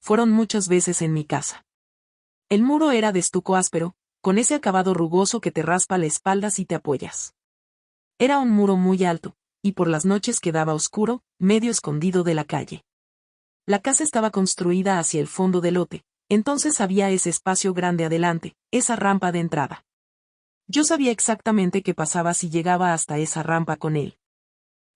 fueron muchas veces en mi casa. El muro era de estuco áspero, con ese acabado rugoso que te raspa la espalda si te apoyas. Era un muro muy alto, y por las noches quedaba oscuro, medio escondido de la calle. La casa estaba construida hacia el fondo del lote, entonces había ese espacio grande adelante, esa rampa de entrada. Yo sabía exactamente qué pasaba si llegaba hasta esa rampa con él.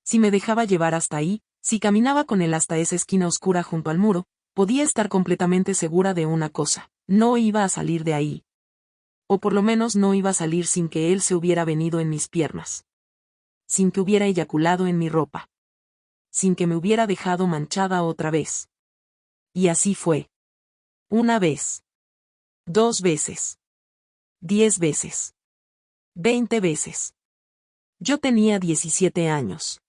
Si me dejaba llevar hasta ahí, si caminaba con él hasta esa esquina oscura junto al muro, podía estar completamente segura de una cosa: no iba a salir de ahí. O por lo menos no iba a salir sin que él se hubiera venido en mis piernas. Sin que hubiera eyaculado en mi ropa. Sin que me hubiera dejado manchada otra vez. Y así fue. 1 vez. 2 veces. 10 veces. 20 veces. Yo tenía 17 años.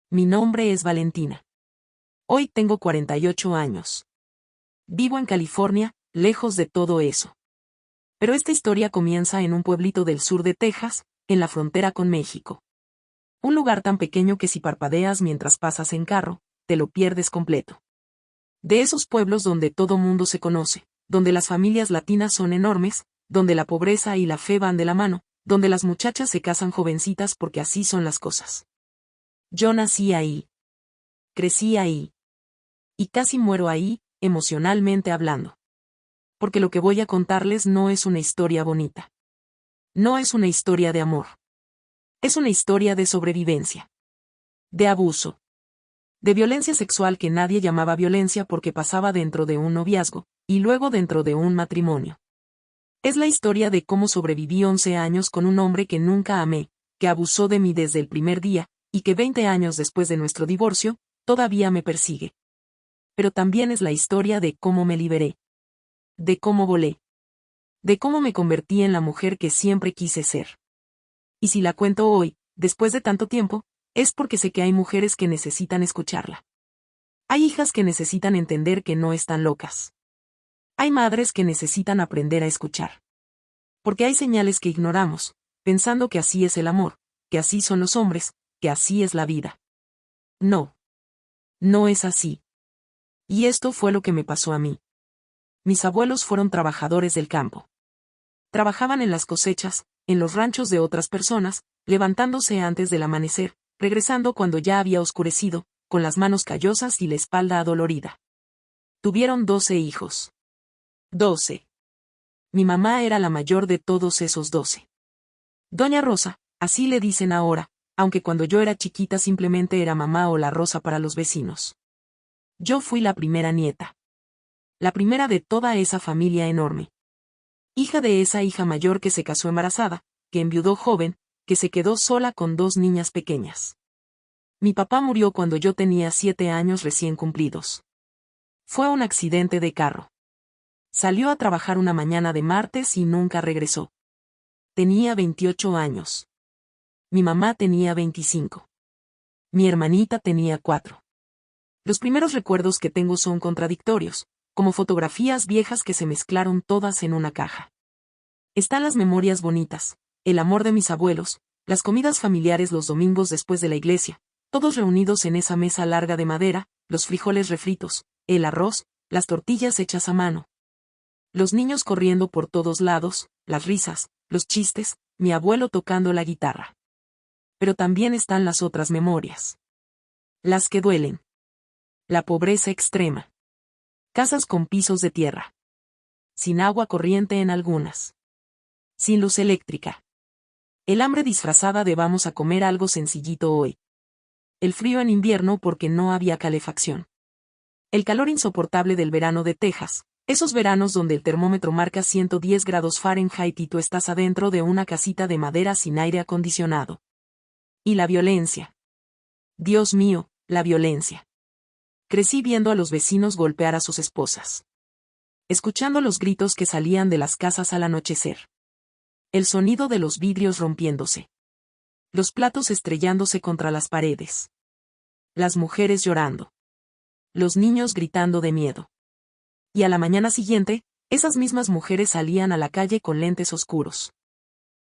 Mi nombre es Valentina. Hoy tengo 48 años. Vivo en California, lejos de todo eso. Pero esta historia comienza en un pueblito del sur de Texas, en la frontera con México. Un lugar tan pequeño que si parpadeas mientras pasas en carro, te lo pierdes completo. De esos pueblos donde todo mundo se conoce, donde las familias latinas son enormes, donde la pobreza y la fe van de la mano, donde las muchachas se casan jovencitas porque así son las cosas. Yo nací ahí. Crecí ahí. Y casi muero ahí, emocionalmente hablando. Porque lo que voy a contarles no es una historia bonita. No es una historia de amor. Es una historia de sobrevivencia. De abuso. De violencia sexual que nadie llamaba violencia porque pasaba dentro de un noviazgo, y luego dentro de un matrimonio. Es la historia de cómo sobreviví 11 años con un hombre que nunca amé, que abusó de mí desde el primer día, y que 20 años después de nuestro divorcio, todavía me persigue. Pero también es la historia de cómo me liberé. De cómo volé. De cómo me convertí en la mujer que siempre quise ser. Y si la cuento hoy, después de tanto tiempo, es porque sé que hay mujeres que necesitan escucharla. Hay hijas que necesitan entender que no están locas. Hay madres que necesitan aprender a escuchar. Porque hay señales que ignoramos, pensando que así es el amor, que así son los hombres, que así es la vida. No. No es así. Y esto fue lo que me pasó a mí. Mis abuelos fueron trabajadores del campo. Trabajaban en las cosechas, en los ranchos de otras personas, levantándose antes del amanecer, regresando cuando ya había oscurecido, con las manos callosas y la espalda adolorida. Tuvieron 12 hijos. 12. Mi mamá era la mayor de todos esos 12. Doña Rosa, así le dicen ahora, aunque cuando yo era chiquita simplemente era mamá o la Rosa para los vecinos. Yo fui la primera nieta. La primera de toda esa familia enorme. Hija de esa hija mayor que se casó embarazada, que enviudó joven, que se quedó sola con 2 niñas pequeñas. Mi papá murió cuando yo tenía 7 años recién cumplidos. Fue un accidente de carro. Salió a trabajar una mañana de martes y nunca regresó. Tenía 28 años. Mi mamá tenía 25. Mi hermanita tenía 4. Los primeros recuerdos que tengo son contradictorios, como fotografías viejas que se mezclaron todas en una caja. Están las memorias bonitas, el amor de mis abuelos, las comidas familiares los domingos después de la iglesia, todos reunidos en esa mesa larga de madera, los frijoles refritos, el arroz, las tortillas hechas a mano. Los niños corriendo por todos lados, las risas, los chistes, mi abuelo tocando la guitarra. Pero también están las otras memorias. Las que duelen. La pobreza extrema. Casas con pisos de tierra. Sin agua corriente en algunas. Sin luz eléctrica. El hambre disfrazada de vamos a comer algo sencillito hoy. El frío en invierno porque no había calefacción. El calor insoportable del verano de Texas, esos veranos donde el termómetro marca 110 grados Fahrenheit y tú estás adentro de una casita de madera sin aire acondicionado. Y la violencia. Dios mío, la violencia. Crecí viendo a los vecinos golpear a sus esposas. Escuchando los gritos que salían de las casas al anochecer. El sonido de los vidrios rompiéndose. Los platos estrellándose contra las paredes. Las mujeres llorando. Los niños gritando de miedo. Y a la mañana siguiente, esas mismas mujeres salían a la calle con lentes oscuros.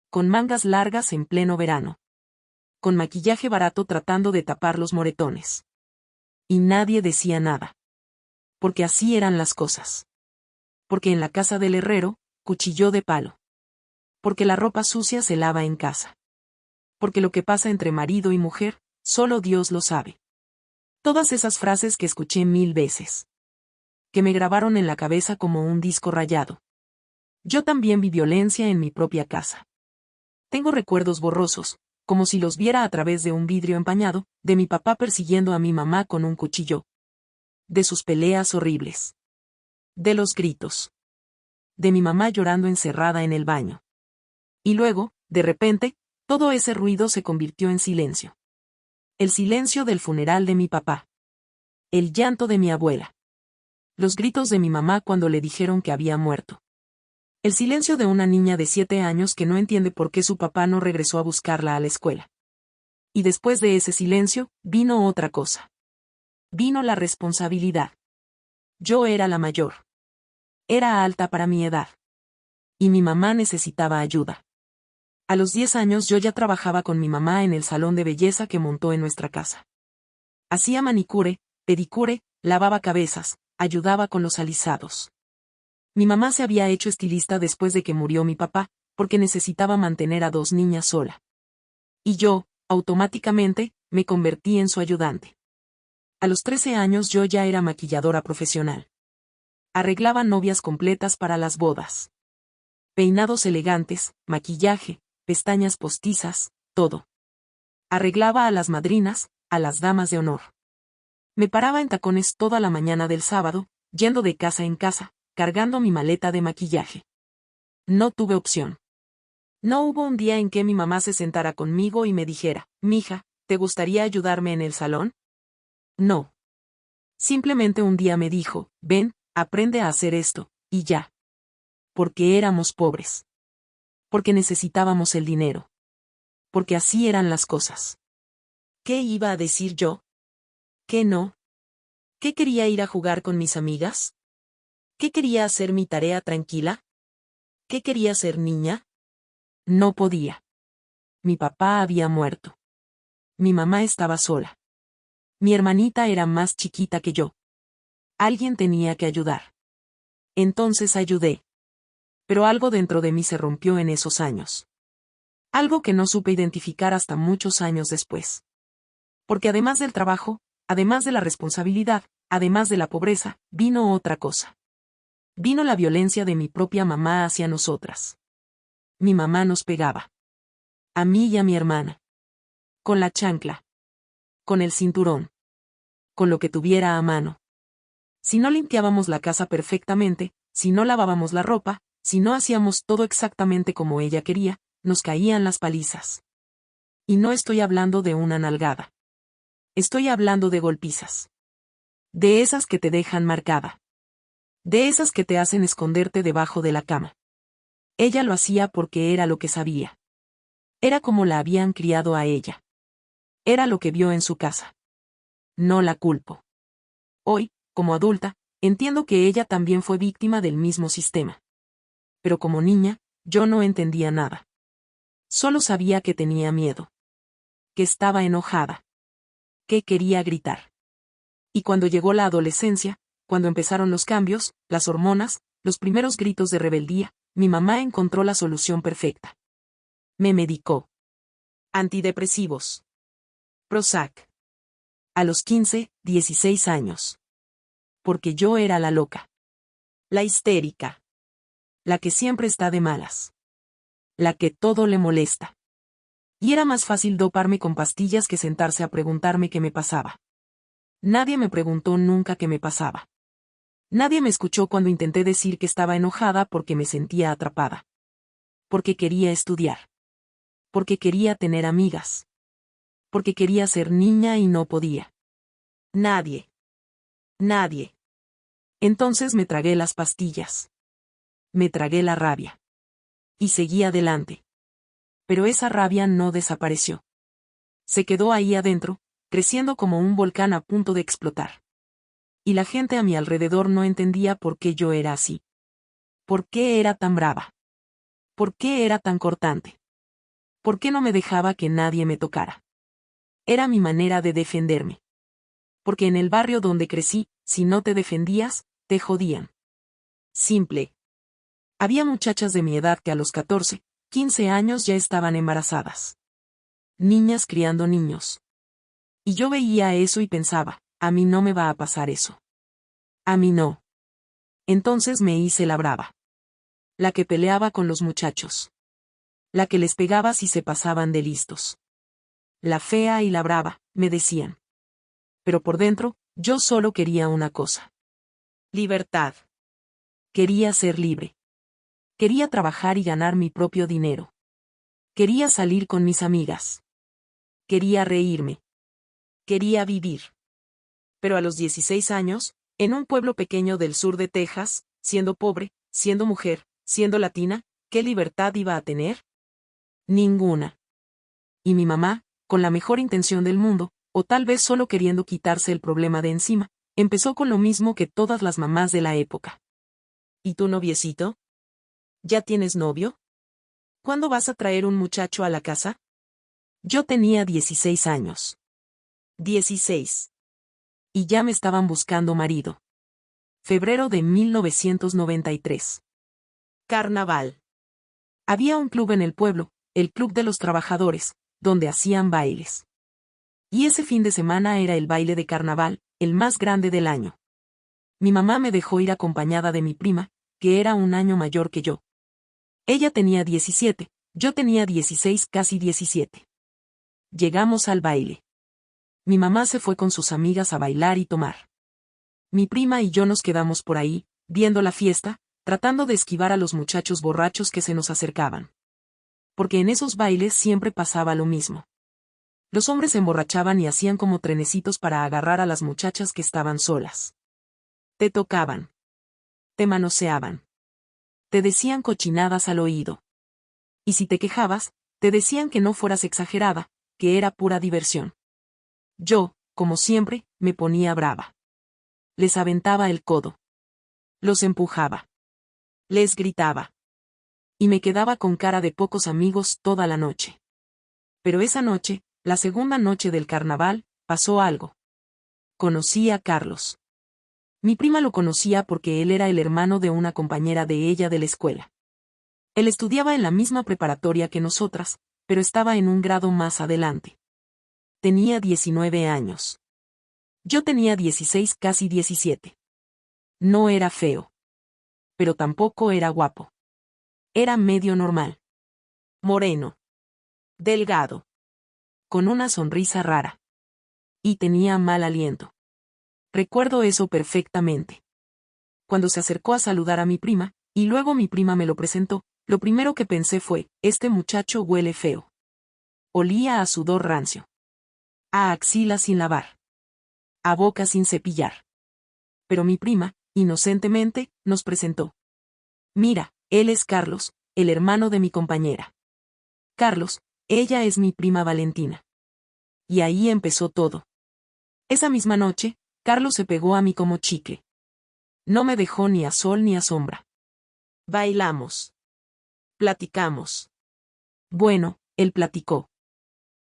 Con mangas largas en pleno verano. Con maquillaje barato tratando de tapar los moretones. Y nadie decía nada. Porque así eran las cosas. Porque en la casa del herrero, cuchillo de palo. Porque la ropa sucia se lava en casa. Porque lo que pasa entre marido y mujer, solo Dios lo sabe. Todas esas frases que escuché 1000 veces. Que me grabaron en la cabeza como un disco rayado. Yo también vi violencia en mi propia casa. Tengo recuerdos borrosos, como si los viera a través de un vidrio empañado, de mi papá persiguiendo a mi mamá con un cuchillo. De sus peleas horribles. De los gritos. De mi mamá llorando encerrada en el baño. Y luego, de repente, todo ese ruido se convirtió en silencio. El silencio del funeral de mi papá. El llanto de mi abuela. Los gritos de mi mamá cuando le dijeron que había muerto. El silencio de una niña de 7 años que no entiende por qué su papá no regresó a buscarla a la escuela. Y después de ese silencio, vino otra cosa. Vino la responsabilidad. Yo era la mayor. Era alta para mi edad. Y mi mamá necesitaba ayuda. A los 10 años yo ya trabajaba con mi mamá en el salón de belleza que montó en nuestra casa. Hacía manicure, pedicure, lavaba cabezas, ayudaba con los alisados. Mi mamá se había hecho estilista después de que murió mi papá, porque necesitaba mantener a 2 niñas sola. Y yo, automáticamente, me convertí en su ayudante. A los 13 años yo ya era maquilladora profesional. Arreglaba novias completas para las bodas. Peinados elegantes, maquillaje, pestañas postizas, todo. Arreglaba a las madrinas, a las damas de honor. Me paraba en tacones toda la mañana del sábado, yendo de casa en casa, cargando mi maleta de maquillaje. No tuve opción. No hubo un día en que mi mamá se sentara conmigo y me dijera, mija, ¿te gustaría ayudarme en el salón? No. Simplemente un día me dijo, ven, aprende a hacer esto, y ya. Porque éramos pobres. Porque necesitábamos el dinero. Porque así eran las cosas. ¿Qué iba a decir yo? ¿Qué no? ¿Qué quería ir a jugar con mis amigas? ¿Qué quería hacer mi tarea tranquila? ¿Qué quería ser niña? No podía. Mi papá había muerto. Mi mamá estaba sola. Mi hermanita era más chiquita que yo. Alguien tenía que ayudar. Entonces ayudé. Pero algo dentro de mí se rompió en esos años. Algo que no supe identificar hasta muchos años después. Porque además del trabajo, además de la responsabilidad, además de la pobreza, vino otra cosa. Vino la violencia de mi propia mamá hacia nosotras. Mi mamá nos pegaba. A mí y a mi hermana. Con la chancla. Con el cinturón. Con lo que tuviera a mano. Si no limpiábamos la casa perfectamente, si no lavábamos la ropa, si no hacíamos todo exactamente como ella quería, nos caían las palizas. Y no estoy hablando de una nalgada. Estoy hablando de golpizas. De esas que te dejan marcada. De esas que te hacen esconderte debajo de la cama. Ella lo hacía porque era lo que sabía. Era como la habían criado a ella. Era lo que vio en su casa. No la culpo. Hoy, como adulta, entiendo que ella también fue víctima del mismo sistema. Pero como niña, yo no entendía nada. Solo sabía que tenía miedo. Que estaba enojada. Que quería gritar. Y cuando llegó la adolescencia, cuando empezaron los cambios, las hormonas, los primeros gritos de rebeldía, mi mamá encontró la solución perfecta. Me medicó. Antidepresivos. Prozac. A los 15, 16 años. Porque yo era la loca. La histérica. La que siempre está de malas. La que todo le molesta. Y era más fácil doparme con pastillas que sentarse a preguntarme qué me pasaba. Nadie me preguntó nunca qué me pasaba. Nadie me escuchó cuando intenté decir que estaba enojada porque me sentía atrapada. Porque quería estudiar. Porque quería tener amigas. Porque quería ser niña y no podía. Nadie. Nadie. Entonces me tragué las pastillas. Me tragué la rabia. Y seguí adelante. Pero esa rabia no desapareció. Se quedó ahí adentro, creciendo como un volcán a punto de explotar. Y la gente a mi alrededor no entendía por qué yo era así. ¿Por qué era tan brava? ¿Por qué era tan cortante? ¿Por qué no me dejaba que nadie me tocara? Era mi manera de defenderme. porque en el barrio donde crecí, si no te defendías, te jodían. Simple. Había muchachas de mi edad que a los 14, 15 años ya estaban embarazadas. Niñas criando niños. Y yo veía eso y pensaba, a mí no me va a pasar eso. A mí no. Entonces me hice la brava. La que peleaba con los muchachos. La que les pegaba si se pasaban de listos. La fea y la brava, me decían. Pero por dentro, yo solo quería una cosa. Libertad. Quería ser libre. Quería trabajar y ganar mi propio dinero. Quería salir con mis amigas. Quería reírme. Quería vivir. Pero a los 16 años, en un pueblo pequeño del sur de Texas, siendo pobre, siendo mujer, siendo latina, ¿qué libertad iba a tener? Ninguna. Y mi mamá, con la mejor intención del mundo, o tal vez solo queriendo quitarse el problema de encima, empezó con lo mismo que todas las mamás de la época. ¿Y tu noviecito? ¿Ya tienes novio? ¿Cuándo vas a traer un muchacho a la casa? Yo tenía 16 años. 16. Y ya me estaban buscando marido. Febrero de 1993. Carnaval. Había un club en el pueblo, el Club de los Trabajadores, donde hacían bailes. Y ese fin de semana era el baile de carnaval, el más grande del año. Mi mamá me dejó ir acompañada de mi prima, que era un año mayor que yo. Ella tenía 17, yo tenía 16, casi 17. Llegamos al baile. Mi mamá se fue con sus amigas a bailar y tomar. Mi prima y yo nos quedamos por ahí, viendo la fiesta, tratando de esquivar a los muchachos borrachos que se nos acercaban. Porque en esos bailes siempre pasaba lo mismo. Los hombres se emborrachaban y hacían como trenecitos para agarrar a las muchachas que estaban solas. Te tocaban. Te manoseaban. Te decían cochinadas al oído. Y si te quejabas, te decían que no fueras exagerada, que era pura diversión. Yo, como siempre, me ponía brava. Les aventaba el codo. Los empujaba. Les gritaba. Y me quedaba con cara de pocos amigos toda la noche. Pero esa noche, la segunda noche del carnaval, pasó algo. Conocí a Carlos. Mi prima lo conocía porque él era el hermano de una compañera de ella de la escuela. Él estudiaba en la misma preparatoria que nosotras, pero estaba en un grado más adelante. Tenía 19 años. Yo tenía 16, casi 17. No era feo. Pero tampoco era guapo. Era medio normal. Moreno. Delgado. Con una sonrisa rara. Y tenía mal aliento. Recuerdo eso perfectamente. Cuando se acercó a saludar a mi prima, y luego mi prima me lo presentó, lo primero que pensé fue, este muchacho huele feo. Olía a sudor rancio. A axila sin lavar. A boca sin cepillar. Pero mi prima, inocentemente, nos presentó. Mira, él es Carlos, el hermano de mi compañera. Carlos, ella es mi prima Valentina. Y ahí empezó todo. Esa misma noche, Carlos se pegó a mí como chicle. No me dejó ni a sol ni a sombra. Bailamos. Platicamos. Bueno, él platicó.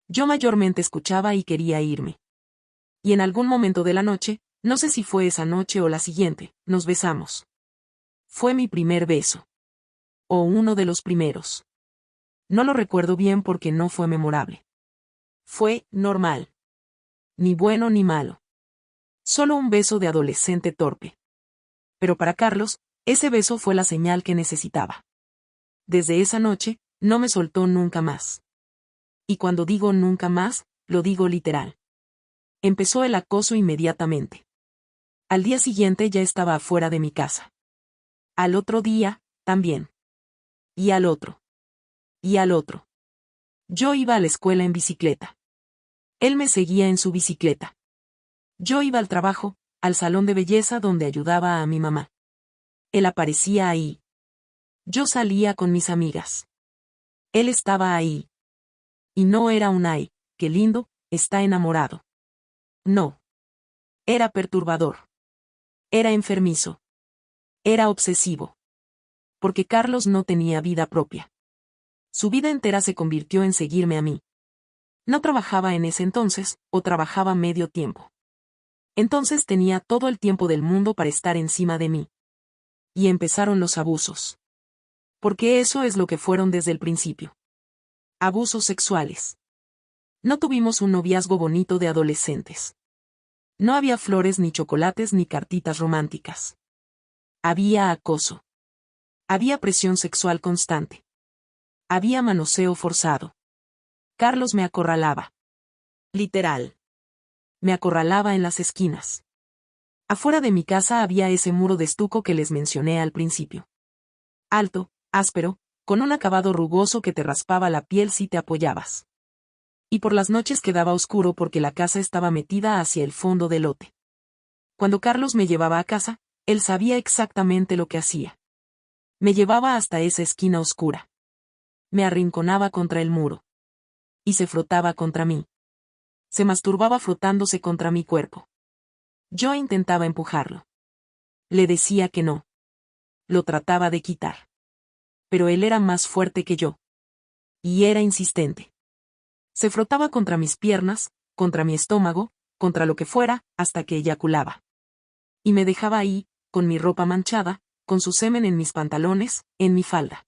Yo mayormente escuchaba y quería irme. Y en algún momento de la noche, no sé si fue esa noche o la siguiente, nos besamos. Fue mi primer beso. O uno de los primeros. No lo recuerdo bien porque no fue memorable. Fue normal. Ni bueno ni malo. Solo un beso de adolescente torpe. Pero para Carlos, ese beso fue la señal que necesitaba. Desde esa noche, no me soltó nunca más. Y cuando digo nunca más, lo digo literal. Empezó el acoso inmediatamente. Al día siguiente ya estaba afuera de mi casa. Al otro día, también. Y al otro. Y al otro. Yo iba a la escuela en bicicleta. Él me seguía en su bicicleta. Yo iba al trabajo, al salón de belleza donde ayudaba a mi mamá. Él aparecía ahí. Yo salía con mis amigas. Él estaba ahí. Y no era un ay, qué lindo, está enamorado. No. Era perturbador. Era enfermizo. Era obsesivo. Porque Carlos no tenía vida propia. Su vida entera se convirtió en seguirme a mí. No trabajaba en ese entonces, o trabajaba medio tiempo. Entonces tenía todo el tiempo del mundo para estar encima de mí. Y empezaron los abusos. Porque eso es lo que fueron desde el principio. Abusos sexuales. No tuvimos un noviazgo bonito de adolescentes. No había flores ni chocolates ni cartitas románticas. Había acoso. Había presión sexual constante. Había manoseo forzado. Carlos me acorralaba. Literal. Me acorralaba en las esquinas. Afuera de mi casa había ese muro de estuco que les mencioné al principio. Alto, áspero, con un acabado rugoso que te raspaba la piel si te apoyabas. Y por las noches quedaba oscuro porque la casa estaba metida hacia el fondo del lote. Cuando Carlos me llevaba a casa, él sabía exactamente lo que hacía. Me llevaba hasta esa esquina oscura. Me arrinconaba contra el muro. Y se frotaba contra mí. Se masturbaba frotándose contra mi cuerpo. Yo intentaba empujarlo. Le decía que no. Lo trataba de quitar. Pero él era más fuerte que yo. Y era insistente. Se frotaba contra mis piernas, contra mi estómago, contra lo que fuera, hasta que eyaculaba. Y me dejaba ahí, con mi ropa manchada, con su semen en mis pantalones, en mi falda.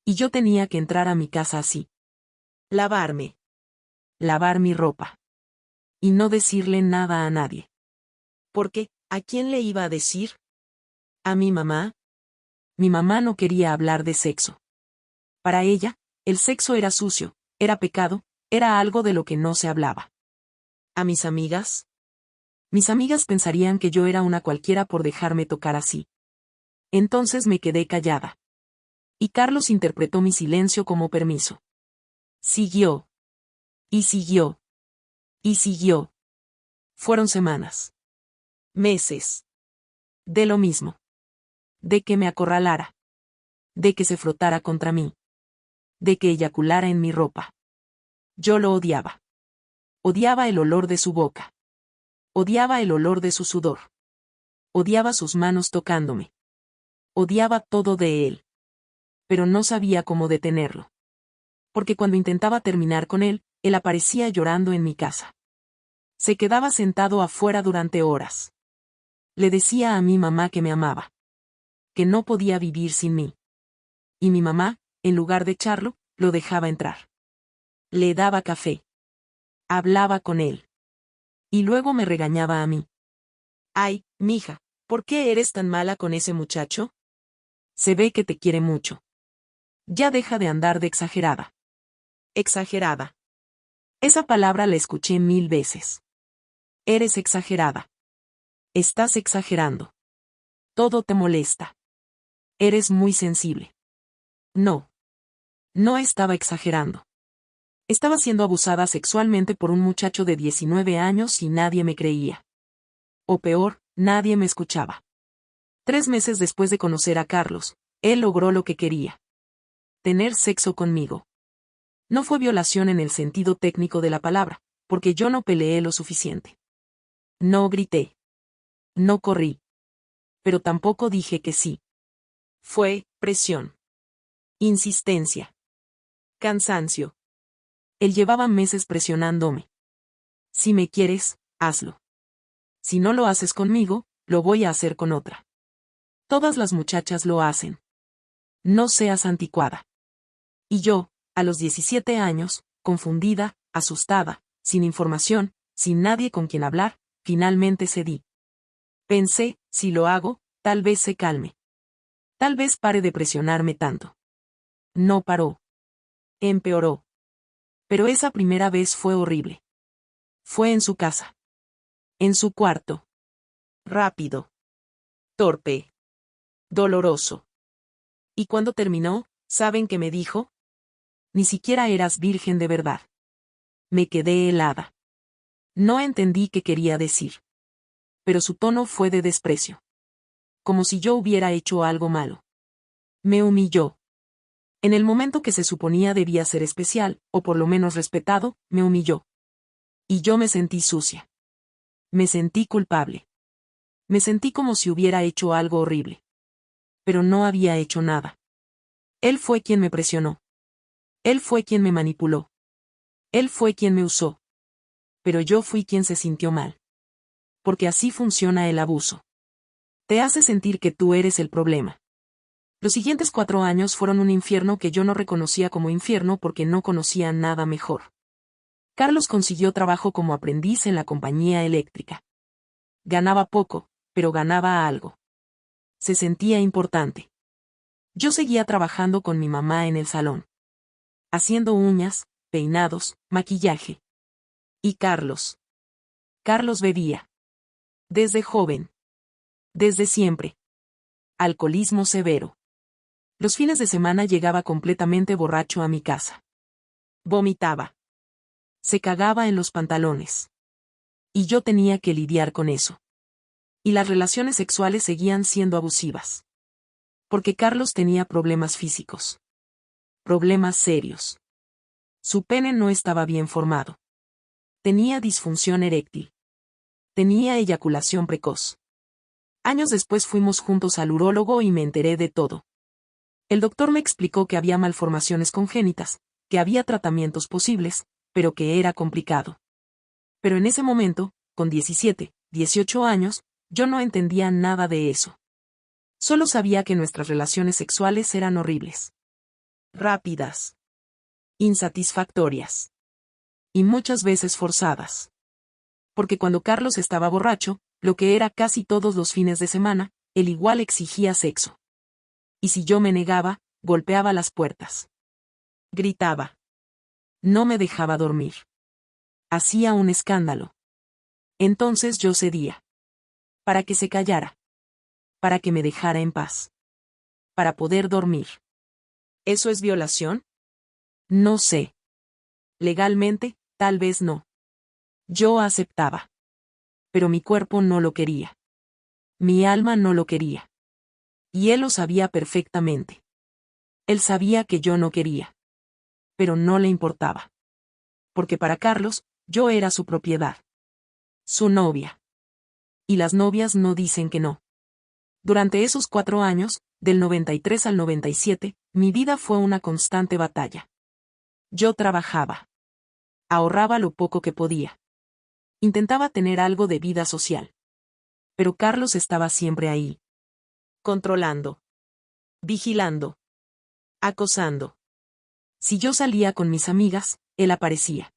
Y yo tenía que entrar a mi casa así. Lavarme. Lavar mi ropa. Y no decirle nada a nadie. Porque, ¿a quién le iba a decir? ¿A mi mamá? Mi mamá no quería hablar de sexo. Para ella, el sexo era sucio, era pecado, era algo de lo que no se hablaba. ¿A mis amigas? Mis amigas pensarían que yo era una cualquiera por dejarme tocar así. Entonces me quedé callada. Y Carlos interpretó mi silencio como permiso. Siguió. Y siguió. Y siguió. Fueron semanas. Meses. De lo mismo. De que me acorralara. De que se frotara contra mí. De que eyaculara en mi ropa. Yo lo odiaba. Odiaba el olor de su boca. Odiaba el olor de su sudor. Odiaba sus manos tocándome. Odiaba todo de él. Pero no sabía cómo detenerlo. Porque cuando intentaba terminar con él, él aparecía llorando en mi casa. Se quedaba sentado afuera durante horas. Le decía a mi mamá que me amaba. Que no podía vivir sin mí. Y mi mamá, en lugar de echarlo, lo dejaba entrar. Le daba café. Hablaba con él. Y luego me regañaba a mí. Ay, mija, ¿por qué eres tan mala con ese muchacho? Se ve que te quiere mucho. Ya deja de andar de exagerada. Exagerada. Esa palabra la escuché 1000 veces. Eres exagerada. Estás exagerando. Todo te molesta. Eres muy sensible. No. No estaba exagerando. Estaba siendo abusada sexualmente por un muchacho de 19 años y nadie me creía. O peor, nadie me escuchaba. 3 meses después de conocer a Carlos, él logró lo que quería. Tener sexo conmigo. No fue violación en el sentido técnico de la palabra, porque yo no peleé lo suficiente. No grité. No corrí. Pero tampoco dije que sí. Fue presión. Insistencia. Cansancio. Él llevaba meses presionándome. Si me quieres, hazlo. Si no lo haces conmigo, lo voy a hacer con otra. Todas las muchachas lo hacen. No seas anticuada. Y yo, a los 17 años, confundida, asustada, sin información, sin nadie con quien hablar, finalmente cedí. Pensé, si lo hago, tal vez se calme. Tal vez pare de presionarme tanto. No paró. Empeoró. Pero esa primera vez fue horrible. Fue en su casa. En su cuarto. Rápido. Torpe. Doloroso. Y cuando terminó, ¿saben qué me dijo? Ni siquiera eras virgen de verdad. Me quedé helada. No entendí qué quería decir. Pero su tono fue de desprecio. Como si yo hubiera hecho algo malo. Me humilló. En el momento que se suponía debía ser especial, o por lo menos respetado, me humilló. Y yo me sentí sucia. Me sentí culpable. Me sentí como si hubiera hecho algo horrible. Pero no había hecho nada. Él fue quien me presionó. Él fue quien me manipuló. Él fue quien me usó. Pero yo fui quien se sintió mal. Porque así funciona el abuso. Te hace sentir que tú eres el problema. Los siguientes 4 años fueron un infierno que yo no reconocía como infierno porque no conocía nada mejor. Carlos consiguió trabajo como aprendiz en la compañía eléctrica. Ganaba poco, pero ganaba algo. Se sentía importante. Yo seguía trabajando con mi mamá en el salón. Haciendo uñas, peinados, maquillaje. Y Carlos. Carlos bebía. Desde joven. Desde siempre. Alcoholismo severo. Los fines de semana llegaba completamente borracho a mi casa. Vomitaba. Se cagaba en los pantalones. Y yo tenía que lidiar con eso. Y las relaciones sexuales seguían siendo abusivas. Porque Carlos tenía problemas físicos. Problemas serios. Su pene no estaba bien formado. Tenía disfunción eréctil. Tenía eyaculación precoz. Años después fuimos juntos al urólogo y me enteré de todo. El doctor me explicó que había malformaciones congénitas, que había tratamientos posibles, pero que era complicado. Pero en ese momento, con 17, 18 años, yo no entendía nada de eso. Solo sabía que nuestras relaciones sexuales eran horribles. Rápidas. Insatisfactorias. Y muchas veces forzadas. Porque cuando Carlos estaba borracho, lo que era casi todos los fines de semana, él igual exigía sexo. Y si yo me negaba, golpeaba las puertas. Gritaba. No me dejaba dormir. Hacía un escándalo. Entonces yo cedía. Para que se callara. Para que me dejara en paz. Para poder dormir. ¿Eso es violación? No sé. Legalmente, tal vez no. Yo aceptaba. Pero mi cuerpo no lo quería. Mi alma no lo quería. Y él lo sabía perfectamente. Él sabía que yo no quería. Pero no le importaba. Porque para Carlos, yo era su propiedad. Su novia. Y las novias no dicen que no. Durante esos 4 años, del 93 al 97, mi vida fue una constante batalla. Yo trabajaba. Ahorraba lo poco que podía. Intentaba tener algo de vida social. Pero Carlos estaba siempre ahí. Controlando. Vigilando. Acosando. Si yo salía con mis amigas, él aparecía.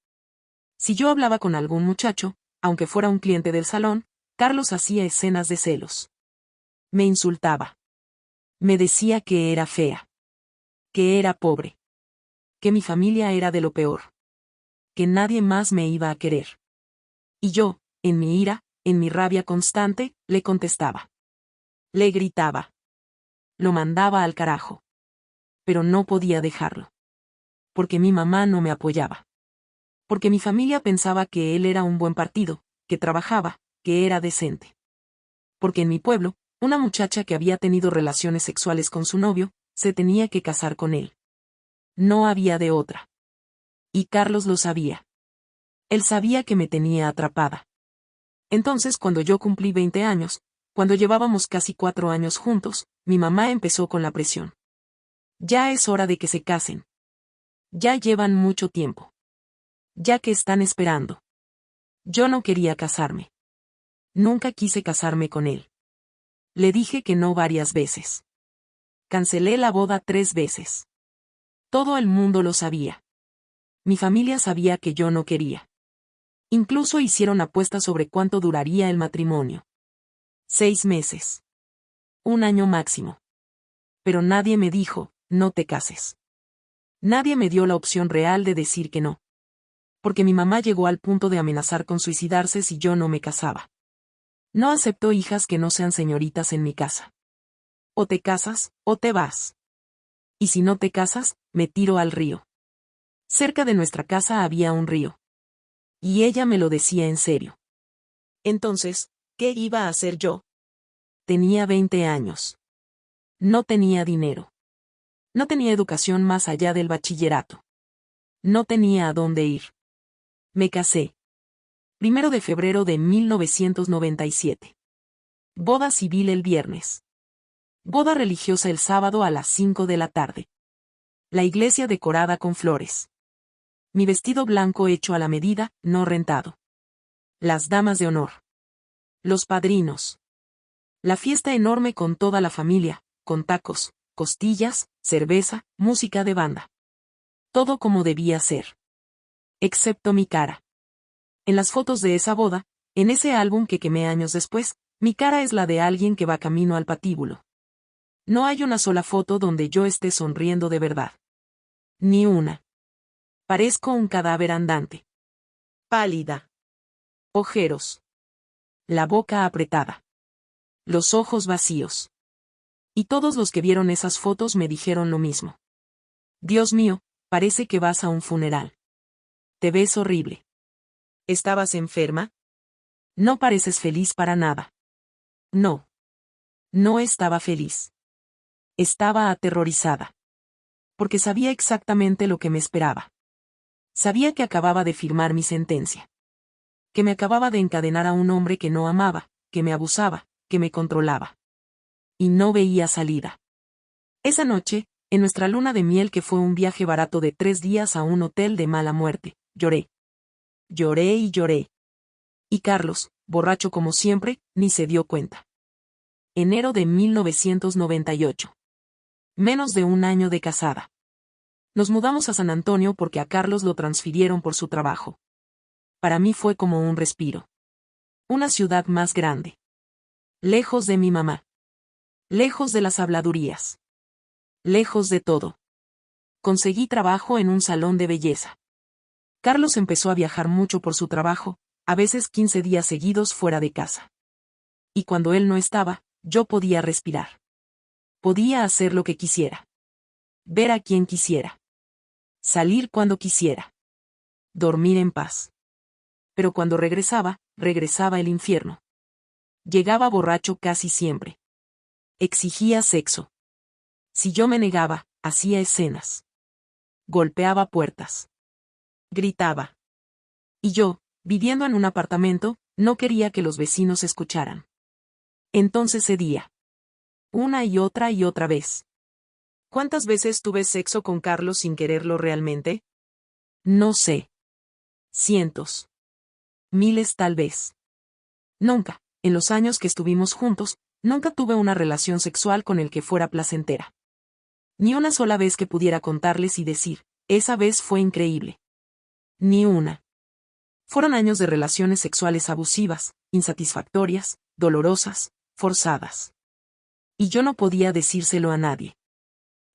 Si yo hablaba con algún muchacho, aunque fuera un cliente del salón, Carlos hacía escenas de celos. Me insultaba. Me decía que era fea. Que era pobre. Que mi familia era de lo peor. Que nadie más me iba a querer. Y yo, en mi ira, en mi rabia constante, le contestaba. Le gritaba. Lo mandaba al carajo. Pero no podía dejarlo. Porque mi mamá no me apoyaba. Porque mi familia pensaba que él era un buen partido, que trabajaba, que era decente. Porque en mi pueblo, una muchacha que había tenido relaciones sexuales con su novio, se tenía que casar con él. No había de otra. Y Carlos lo sabía. Él sabía que me tenía atrapada. Entonces cuando yo cumplí 20 años, cuando llevábamos casi 4 años juntos, mi mamá empezó con la presión. Ya es hora de que se casen. Ya llevan mucho tiempo. Ya que están esperando. Yo no quería casarme. Nunca quise casarme con él. Le dije que no varias veces. Cancelé la boda 3 veces. Todo el mundo lo sabía. Mi familia sabía que yo no quería. Incluso hicieron apuestas sobre cuánto duraría el matrimonio. 6 meses. 1 año máximo. Pero nadie me dijo, no te cases. Nadie me dio la opción real de decir que no. Porque mi mamá llegó al punto de amenazar con suicidarse si yo no me casaba. No acepto hijas que no sean señoritas en mi casa. O te casas, o te vas. Y si no te casas, me tiro al río. Cerca de nuestra casa había un río. Y ella me lo decía en serio. Entonces, ¿qué iba a hacer yo? Tenía 20 años. No tenía dinero. No tenía educación más allá del bachillerato. No tenía a dónde ir. Me casé. 1 de febrero de 1997. Boda civil el viernes. Boda religiosa el sábado a las 5 de la tarde. La iglesia decorada con flores. Mi vestido blanco hecho a la medida, no rentado. Las damas de honor. Los padrinos. La fiesta enorme con toda la familia, con tacos, costillas, cerveza, música de banda. Todo como debía ser. Excepto mi cara. En las fotos de esa boda, en ese álbum que quemé años después, mi cara es la de alguien que va camino al patíbulo. No hay una sola foto donde yo esté sonriendo de verdad. Ni una. Parezco un cadáver andante. Pálida. Ojeros. La boca apretada. Los ojos vacíos. Y todos los que vieron esas fotos me dijeron lo mismo. Dios mío, parece que vas a un funeral. Te ves horrible. ¿Estabas enferma? No pareces feliz para nada. No. No estaba feliz. Estaba aterrorizada. Porque sabía exactamente lo que me esperaba. Sabía que acababa de firmar mi sentencia. Que me acababa de encadenar a un hombre que no amaba, que me abusaba, que me controlaba. Y no veía salida. Esa noche, en nuestra luna de miel que fue un viaje barato de 3 días a un hotel de mala muerte, lloré. Lloré y lloré. Y Carlos, borracho como siempre, ni se dio cuenta. Enero de 1998. Menos de un año de casada. Nos mudamos a San Antonio porque a Carlos lo transfirieron por su trabajo. Para mí fue como un respiro. Una ciudad más grande. Lejos de mi mamá. Lejos de las habladurías. Lejos de todo. Conseguí trabajo en un salón de belleza. Carlos empezó a viajar mucho por su trabajo, a veces 15 días seguidos fuera de casa. Y cuando él no estaba, yo podía respirar. Podía hacer lo que quisiera. Ver a quien quisiera. Salir cuando quisiera. Dormir en paz. Pero cuando regresaba el infierno. Llegaba borracho casi siempre. Exigía sexo. Si yo me negaba, hacía escenas. Golpeaba puertas. Gritaba. Y yo, viviendo en un apartamento, no quería que los vecinos escucharan. Entonces cedía. Una y otra vez. ¿Cuántas veces tuve sexo con Carlos sin quererlo realmente? No sé. Cientos. Miles tal vez. Nunca, en los años que estuvimos juntos, nunca tuve una relación sexual con el que fuera placentera. Ni una sola vez que pudiera contarles y decir, esa vez fue increíble. Ni una. Fueron años de relaciones sexuales abusivas, insatisfactorias, dolorosas, forzadas. Y yo no podía decírselo a nadie.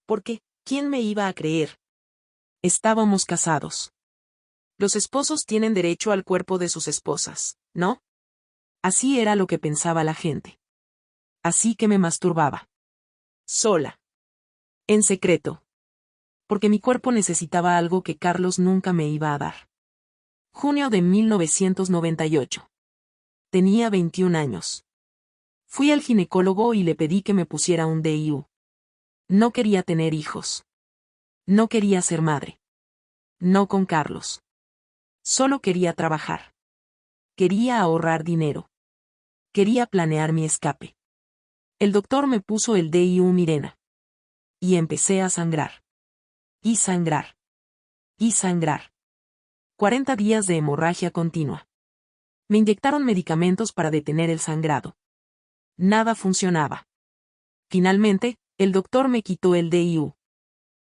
Porque, ¿quién me iba a creer? Estábamos casados. Los esposos tienen derecho al cuerpo de sus esposas, ¿no? Así era lo que pensaba la gente. Así que me masturbaba. Sola. En secreto. Porque mi cuerpo necesitaba algo que Carlos nunca me iba a dar. Junio de 1998. Tenía 21 años. Fui al ginecólogo y le pedí que me pusiera un DIU. No quería tener hijos. No quería ser madre. No con Carlos. Solo quería trabajar. Quería ahorrar dinero. Quería planear mi escape. El doctor me puso el DIU Mirena. Y empecé a sangrar. Y sangrar. Y sangrar. 40 días de hemorragia continua. Me inyectaron medicamentos para detener el sangrado. Nada funcionaba. Finalmente, el doctor me quitó el DIU.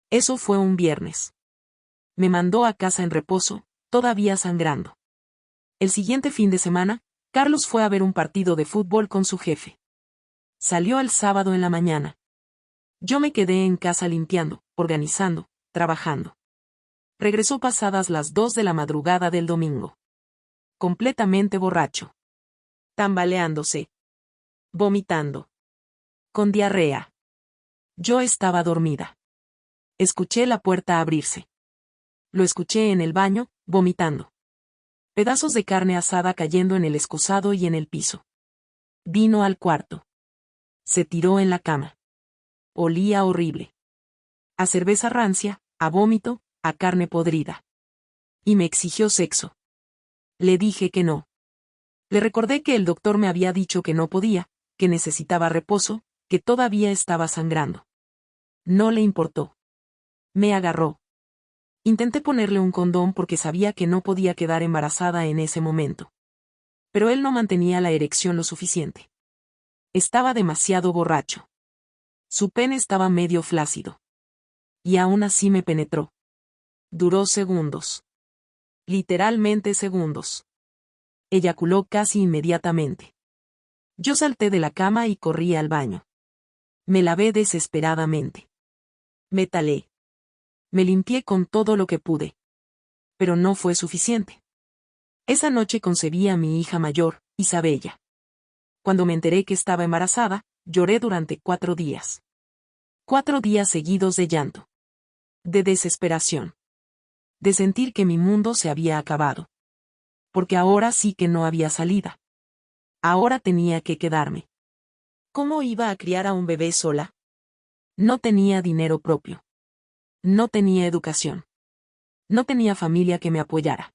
Eso fue un viernes. Me mandó a casa en reposo, todavía sangrando. El siguiente fin de semana, Carlos fue a ver un partido de fútbol con su jefe. Salió el sábado en la mañana. Yo me quedé en casa limpiando, organizando, trabajando. Regresó pasadas las 2 de la madrugada del domingo. Completamente borracho. Tambaleándose. Vomitando. Con diarrea. Yo estaba dormida. Escuché la puerta abrirse. Lo escuché en el baño, vomitando. Pedazos de carne asada cayendo en el excusado y en el piso. Vino al cuarto. Se tiró en la cama. Olía horrible. A cerveza rancia, a vómito, a carne podrida. Y me exigió sexo. Le dije que no. Le recordé que el doctor me había dicho que no podía, que necesitaba reposo, que todavía estaba sangrando. No le importó. Me agarró. Intenté ponerle un condón porque sabía que no podía quedar embarazada en ese momento. Pero él no mantenía la erección lo suficiente. Estaba demasiado borracho. Su pene estaba medio flácido. Y aún así me penetró. Duró segundos. Literalmente segundos. Eyaculó casi inmediatamente. Yo salté de la cama y corrí al baño. Me lavé desesperadamente. Me talé. Me limpié con todo lo que pude. Pero no fue suficiente. Esa noche concebí a mi hija mayor, Isabella. Cuando me enteré que estaba embarazada, lloré durante 4 días. 4 días seguidos de llanto. De desesperación. De sentir que mi mundo se había acabado. Porque ahora sí que no había salida. Ahora tenía que quedarme. ¿Cómo iba a criar a un bebé sola? No tenía dinero propio. No tenía educación. No tenía familia que me apoyara.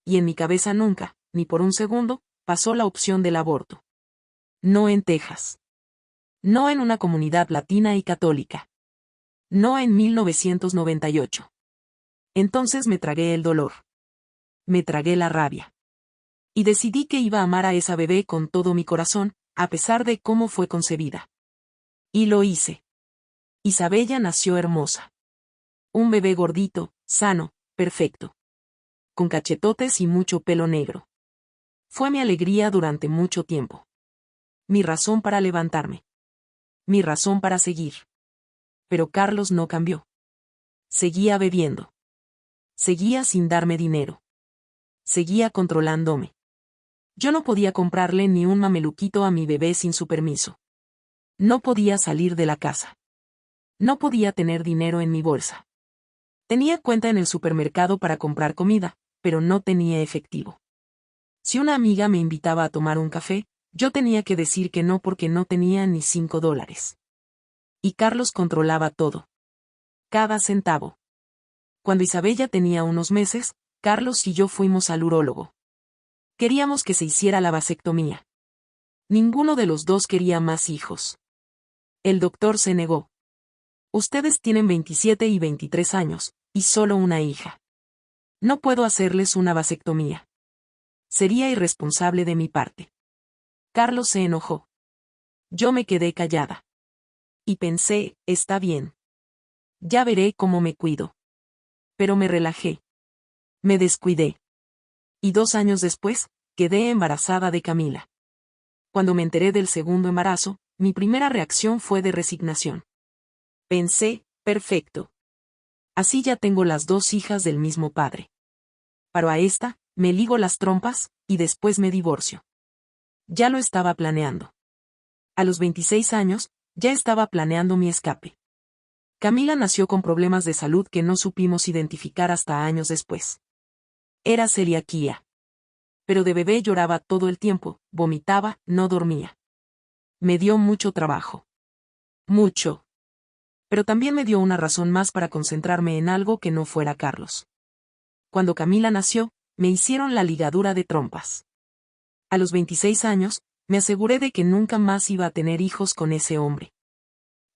Y en mi cabeza nunca, ni por un segundo, pasó la opción del aborto. No en Texas. No en una comunidad latina y católica. No en 1998. Entonces me tragué el dolor. Me tragué la rabia. Y decidí que iba a amar a esa bebé con todo mi corazón, a pesar de cómo fue concebida. Y lo hice. Isabella nació hermosa. Un bebé gordito, sano, perfecto. Con cachetotes y mucho pelo negro. Fue mi alegría durante mucho tiempo. Mi razón para levantarme. Mi razón para seguir. Pero Carlos no cambió. Seguía bebiendo. Seguía sin darme dinero. Seguía controlándome. Yo no podía comprarle ni un mameluquito a mi bebé sin su permiso. No podía salir de la casa. No podía tener dinero en mi bolsa. Tenía cuenta en el supermercado para comprar comida, pero no tenía efectivo. Si una amiga me invitaba a tomar un café, yo tenía que decir que no porque no tenía ni $5. Y Carlos controlaba todo. Cada centavo. Cuando Isabella tenía unos meses, Carlos y yo fuimos al urólogo. Queríamos que se hiciera la vasectomía. Ninguno de los dos quería más hijos. El doctor se negó. Ustedes tienen 27 y 23 años, y solo una hija. No puedo hacerles una vasectomía. Sería irresponsable de mi parte. Carlos se enojó. Yo me quedé callada. Y pensé, está bien. Ya veré cómo me cuido. Pero me relajé. Me descuidé. Y 2 años después, quedé embarazada de Camila. Cuando me enteré del segundo embarazo, mi primera reacción fue de resignación. Pensé, perfecto. Así ya tengo las 2 hijas del mismo padre. Pero a esta, me ligo las trompas, y después me divorcio. Ya lo estaba planeando. A los 26 años, ya estaba planeando mi escape. Camila nació con problemas de salud que no supimos identificar hasta años después. Era celiaquía. Pero de bebé lloraba todo el tiempo, vomitaba, no dormía. Me dio mucho trabajo. Mucho. Pero también me dio una razón más para concentrarme en algo que no fuera Carlos. Cuando Camila nació, me hicieron la ligadura de trompas. A los 26 años, me aseguré de que nunca más iba a tener hijos con ese hombre.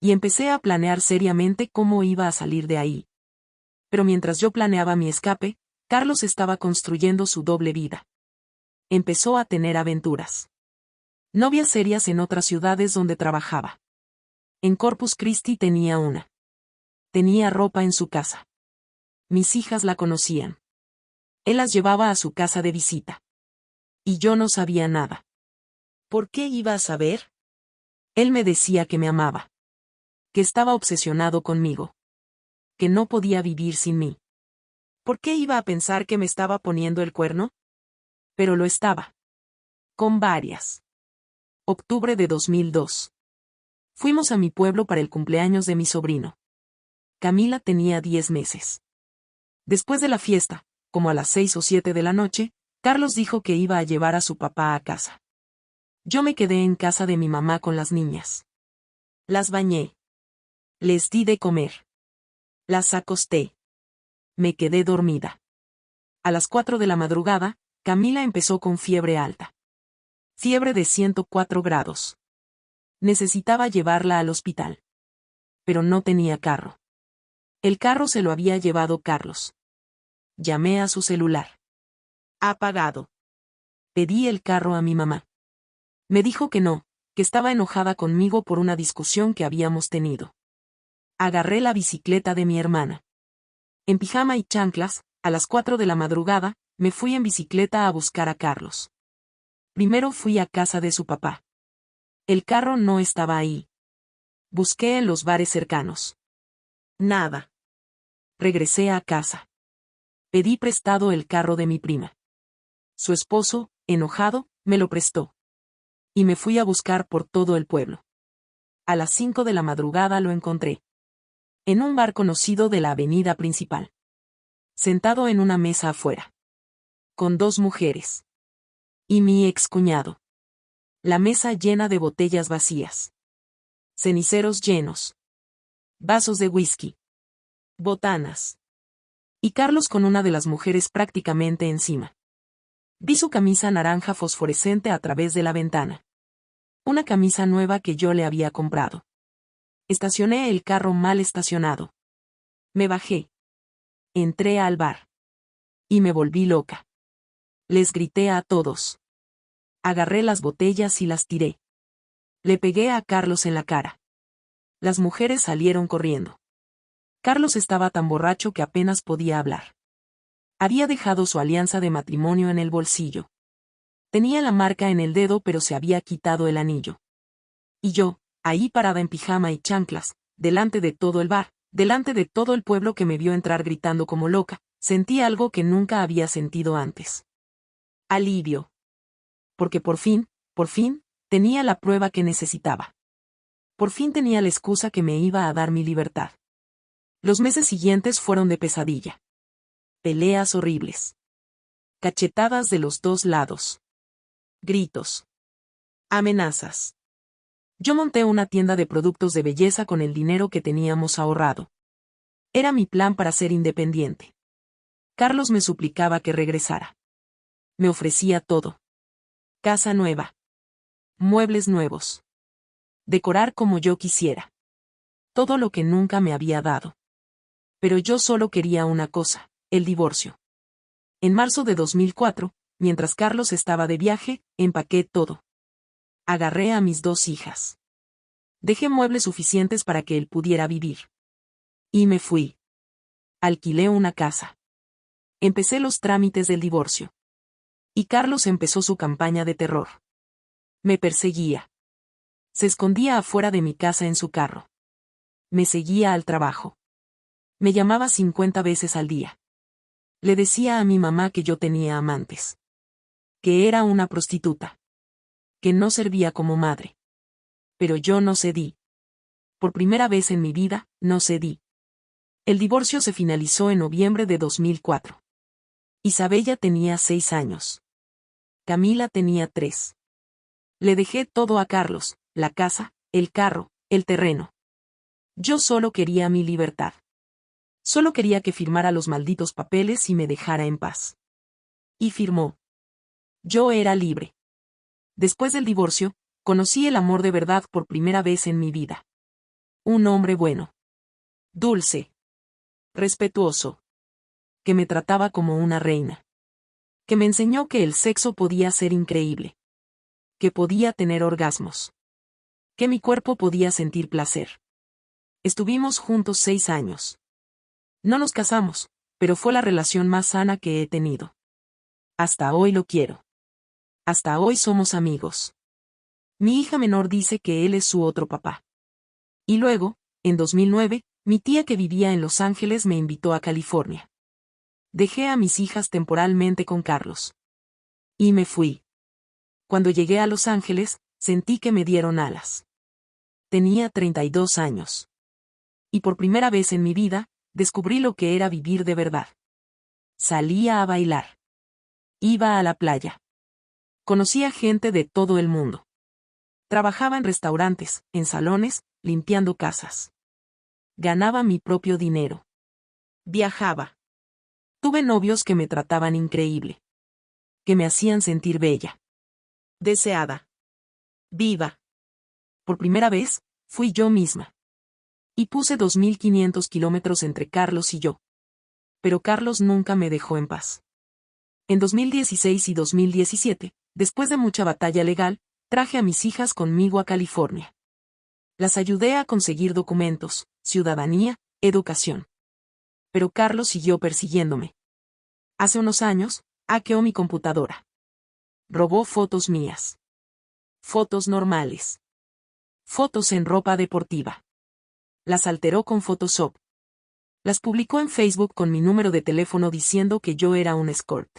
Y empecé a planear seriamente cómo iba a salir de ahí. Pero mientras yo planeaba mi escape, Carlos estaba construyendo su doble vida. Empezó a tener aventuras. Novias serias en otras ciudades donde trabajaba. En Corpus Christi tenía una. Tenía ropa en su casa. Mis hijas la conocían. Él las llevaba a su casa de visita. Y yo no sabía nada. ¿Por qué iba a saber? Él me decía que me amaba. Que estaba obsesionado conmigo. Que no podía vivir sin mí. ¿Por qué iba a pensar que me estaba poniendo el cuerno? Pero lo estaba. Con varias. Octubre de 2002. Fuimos a mi pueblo para el cumpleaños de mi sobrino. Camila tenía 10 meses. Después de la fiesta, como a las 6 o 7 de la noche, Carlos dijo que iba a llevar a su papá a casa. Yo me quedé en casa de mi mamá con las niñas. Las bañé. Les di de comer. Las acosté. Me quedé dormida. A las 4 de la madrugada, Camila empezó con fiebre alta. Fiebre de 104 grados. Necesitaba llevarla al hospital. Pero no tenía carro. El carro se lo había llevado Carlos. Llamé a su celular. Apagado. Pedí el carro a mi mamá. Me dijo que no, que estaba enojada conmigo por una discusión que habíamos tenido. Agarré la bicicleta de mi hermana. En pijama y chanclas, a las 4 de la madrugada, me fui en bicicleta a buscar a Carlos. Primero fui a casa de su papá. El carro no estaba ahí. Busqué en los bares cercanos. Nada. Regresé a casa. Pedí prestado el carro de mi prima. Su esposo, enojado, me lo prestó. Y me fui a buscar por todo el pueblo. A las 5 de la madrugada lo encontré. En un bar conocido de la avenida principal. Sentado en una mesa afuera. Con 2 mujeres. Y mi excuñado. La mesa llena de botellas vacías. Ceniceros llenos. Vasos de whisky. Botanas. Y Carlos con una de las mujeres prácticamente encima. Vi su camisa naranja fosforescente a través de la ventana. Una camisa nueva que yo le había comprado. Estacioné el carro mal estacionado. Me bajé. Entré al bar. Y me volví loca. Les grité a todos. Agarré las botellas y las tiré. Le pegué a Carlos en la cara. Las mujeres salieron corriendo. Carlos estaba tan borracho que apenas podía hablar. Había dejado su alianza de matrimonio en el bolsillo. Tenía la marca en el dedo pero se había quitado el anillo. Y yo, ahí parada en pijama y chanclas, delante de todo el bar, delante de todo el pueblo que me vio entrar gritando como loca, sentí algo que nunca había sentido antes. Alivio. Porque por fin, tenía la prueba que necesitaba. Por fin tenía la excusa que me iba a dar mi libertad. Los meses siguientes fueron de pesadilla. Peleas horribles. Cachetadas de los 2 lados. Gritos. Amenazas. Yo monté una tienda de productos de belleza con el dinero que teníamos ahorrado. Era mi plan para ser independiente. Carlos me suplicaba que regresara. Me ofrecía todo. Casa nueva. Muebles nuevos. Decorar como yo quisiera. Todo lo que nunca me había dado. Pero yo solo quería una cosa, el divorcio. En marzo de 2004, mientras Carlos estaba de viaje, empaqué todo. Agarré a mis 2 hijas. Dejé muebles suficientes para que él pudiera vivir. Y me fui. Alquilé una casa. Empecé los trámites del divorcio. Y Carlos empezó su campaña de terror. Me perseguía. Se escondía afuera de mi casa en su carro. Me seguía al trabajo. Me llamaba 50 veces al día. Le decía a mi mamá que yo tenía amantes. Que era una prostituta. Que no servía como madre. Pero yo no cedí. Por primera vez en mi vida, no cedí. El divorcio se finalizó en noviembre de 2004. Isabella tenía 6 años. Camila tenía 3. Le dejé todo a Carlos, la casa, el carro, el terreno. Yo solo quería mi libertad. Solo quería que firmara los malditos papeles y me dejara en paz. Y firmó. Yo era libre. Después del divorcio, conocí el amor de verdad por primera vez en mi vida. Un hombre bueno. Dulce. Respetuoso. Que me trataba como una reina. Que me enseñó que el sexo podía ser increíble. Que podía tener orgasmos. Que mi cuerpo podía sentir placer. Estuvimos juntos 6 años. No nos casamos, pero fue la relación más sana que he tenido. Hasta hoy lo quiero. Hasta hoy somos amigos. Mi hija menor dice que él es su otro papá. Y luego, en 2009, mi tía que vivía en Los Ángeles me invitó a California. Dejé a mis hijas temporalmente con Carlos. Y me fui. Cuando llegué a Los Ángeles, sentí que me dieron alas. Tenía 32 años. Y por primera vez en mi vida, descubrí lo que era vivir de verdad. Salía a bailar. Iba a la playa. Conocía gente de todo el mundo. Trabajaba en restaurantes, en salones, limpiando casas. Ganaba mi propio dinero. Viajaba. Tuve novios que me trataban increíble. Que me hacían sentir bella. Deseada. Viva. Por primera vez, fui yo misma. Y puse 2.500 kilómetros entre Carlos y yo. Pero Carlos nunca me dejó en paz. En 2016 y 2017, Después de mucha batalla legal, traje a mis hijas conmigo a California. Las ayudé a conseguir documentos, ciudadanía, educación. Pero Carlos siguió persiguiéndome. Hace unos años, hackeó mi computadora. Robó fotos mías. Fotos normales. Fotos en ropa deportiva. Las alteró con Photoshop. Las publicó en Facebook con mi número de teléfono diciendo que yo era un escort.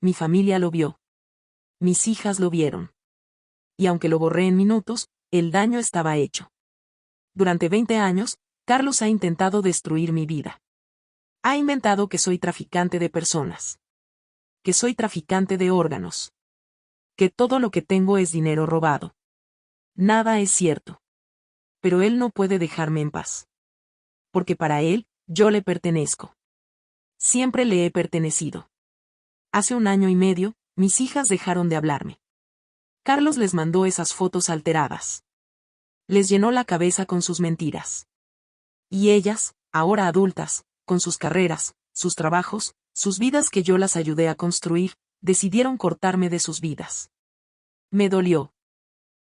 Mi familia lo vio. Mis hijas lo vieron. Y aunque lo borré en minutos, el daño estaba hecho. Durante 20 años, Carlos ha intentado destruir mi vida. Ha inventado que soy traficante de personas. Que soy traficante de órganos. Que todo lo que tengo es dinero robado. Nada es cierto. Pero él no puede dejarme en paz. Porque para él, yo le pertenezco. Siempre le he pertenecido. Hace 1 año y medio, mis hijas dejaron de hablarme. Carlos les mandó esas fotos alteradas. Les llenó la cabeza con sus mentiras. Y ellas, ahora adultas, con sus carreras, sus trabajos, sus vidas que yo las ayudé a construir, decidieron cortarme de sus vidas. Me dolió.